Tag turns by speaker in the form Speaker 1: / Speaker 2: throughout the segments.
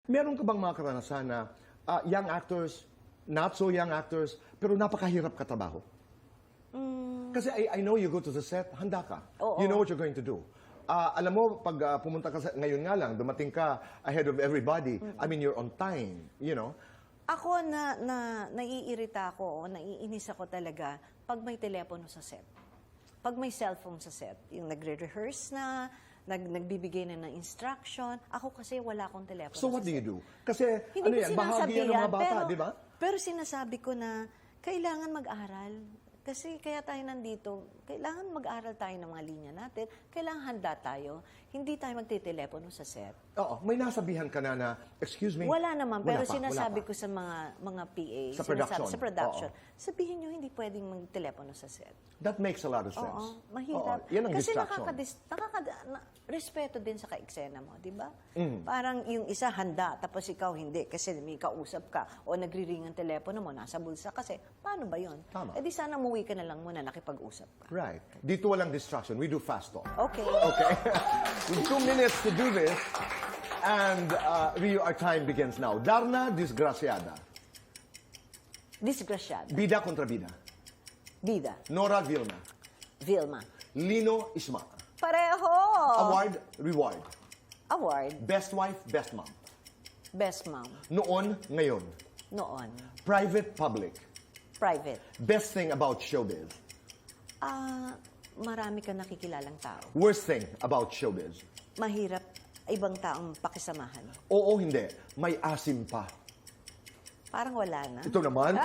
Speaker 1: Meron ka bang mga karanasan na young actors, not so young actors, pero napakahirap katrabaho? Kasi I know you go to the set, handa ka.
Speaker 2: Oo.
Speaker 1: You know what you're going to do. Alam mo, pag pumunta ka ngayon nga lang, dumating ka ahead of everybody. I mean, you're on time, you know.
Speaker 2: Ako naiirita ako o naiinis ako talaga pag may telepono sa set. Pag may cellphone sa set, yung nagre-rehearse na, nagbibigay na ng instruction. Ako kasi wala akong telepono
Speaker 1: So what do you do? Kasi
Speaker 2: Hindi
Speaker 1: ano yan,
Speaker 2: ko
Speaker 1: bahagi yan ng mga bata, di ba?
Speaker 2: Pero sinasabi ko na kailangan mag-aral. Kasi kaya tayo nandito, kailangan mag-aral tayo ng mga linya natin. Kailangan handa tayo. Hindi tayo magtitelepono sa set.
Speaker 1: Oo, may nasabihan ka na, excuse me.
Speaker 2: Wala naman, pero
Speaker 1: Wala pa,
Speaker 2: sinasabi
Speaker 1: wala
Speaker 2: ko sa mga PA,
Speaker 1: Sa production.
Speaker 2: sa production,
Speaker 1: Oo.
Speaker 2: sabihin nyo, hindi pwedeng magtelepono sa set.
Speaker 1: That makes a lot of sense.
Speaker 2: Oo, mahirap.
Speaker 1: Oo, yan ang
Speaker 2: Kasi
Speaker 1: distraction.
Speaker 2: respeto din sa ka-eksena mo, di ba?
Speaker 1: Mm.
Speaker 2: Parang yung isa handa, tapos ikaw hindi, kasi may kausap ka, o nagri-ring ang telepono mo, nasa bulsa kasi, paano ba yun?
Speaker 1: Tama.
Speaker 2: Eh di sana umuwi ka na lang muna, nakipag-usap ka.
Speaker 1: Right. Dito walang distraction. We do fast talk.
Speaker 2: Okay.
Speaker 1: Okay? With 2 minutes to do this, and Rio, our time begins now. Darna Disgraciada.
Speaker 2: Disgrasyada.
Speaker 1: Bida kontra bida.
Speaker 2: Bida.
Speaker 1: Nora Vilma.
Speaker 2: Vilma.
Speaker 1: Lino Isma.
Speaker 2: Pareho!
Speaker 1: Award, reward.
Speaker 2: Award.
Speaker 1: Best wife, best mom.
Speaker 2: Best mom.
Speaker 1: Noon, ngayon.
Speaker 2: Noon.
Speaker 1: Private, public.
Speaker 2: Private.
Speaker 1: Best thing about showbiz.
Speaker 2: Marami ka nakikilalang tao.
Speaker 1: Worst thing about showbiz.
Speaker 2: Mahirap ibang taong pakisamahan.
Speaker 1: Oo, hindi. May asim pa.
Speaker 2: Parang wala na.
Speaker 1: Ito naman.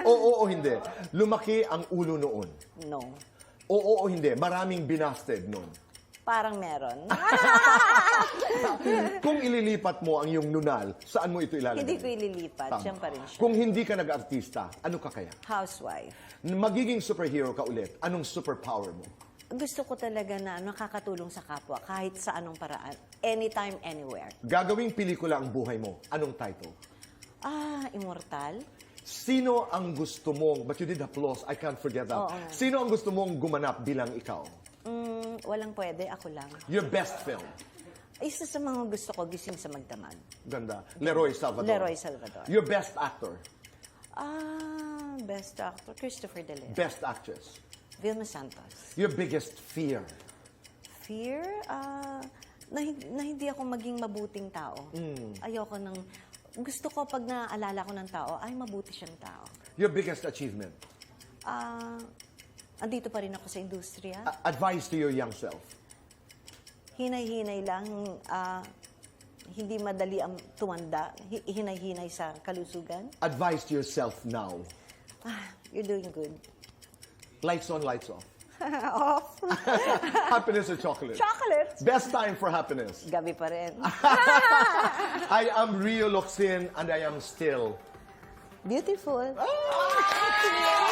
Speaker 1: Oo, hindi. Lumaki ang ulo noon.
Speaker 2: No.
Speaker 1: Oo, hindi. Maraming binasted noon.
Speaker 2: Parang meron.
Speaker 1: Kung ililipat mo ang iyong nunal, saan mo ito ilalagay?
Speaker 2: Hindi ko ililipat.
Speaker 1: Tama.
Speaker 2: Siyan pa rin siya.
Speaker 1: Kung hindi ka nag-artista, ano ka kaya?
Speaker 2: Housewife.
Speaker 1: Magiging superhero ka ulit, anong superpower mo?
Speaker 2: Gusto ko talaga na nakakatulong sa kapwa kahit sa anong paraan. Anytime, anywhere.
Speaker 1: Gagawing pelikula ang buhay mo, anong title?
Speaker 2: Immortal.
Speaker 1: Sino ang gusto mong, but you did applause, I can't forget that.
Speaker 2: Oo.
Speaker 1: Sino ang gusto mong gumanap bilang ikaw?
Speaker 2: Walang pwede, ako lang.
Speaker 1: Your best film?
Speaker 2: Isa sa mga gusto ko, Gising sa Magdamag.
Speaker 1: Ganda. Leroy Salvador.
Speaker 2: Leroy Salvador.
Speaker 1: Your best actor?
Speaker 2: Best actor, Christopher De Leo.
Speaker 1: Best actress?
Speaker 2: Vilma Santos.
Speaker 1: Your biggest fear?
Speaker 2: Fear? Na hindi ako maging mabuting tao. Ayoko ng... Gusto ko pag naaalala ko ng tao, ay mabuti siyang tao.
Speaker 1: Your biggest achievement?
Speaker 2: Andito pa rin ako sa industriya.
Speaker 1: Advice to your young self?
Speaker 2: Hinay-hinay lang. Hindi madali ang tumanda. Hinay-hinay sa kalusugan.
Speaker 1: Advice to yourself now?
Speaker 2: You're doing good.
Speaker 1: Lights on, lights off.
Speaker 2: Off.
Speaker 1: Happiness or chocolate?
Speaker 2: Chocolate.
Speaker 1: Best time for happiness?
Speaker 2: Gabi pa rin.
Speaker 1: I am Rio Locsin and I am still...
Speaker 2: Beautiful.
Speaker 1: Ah!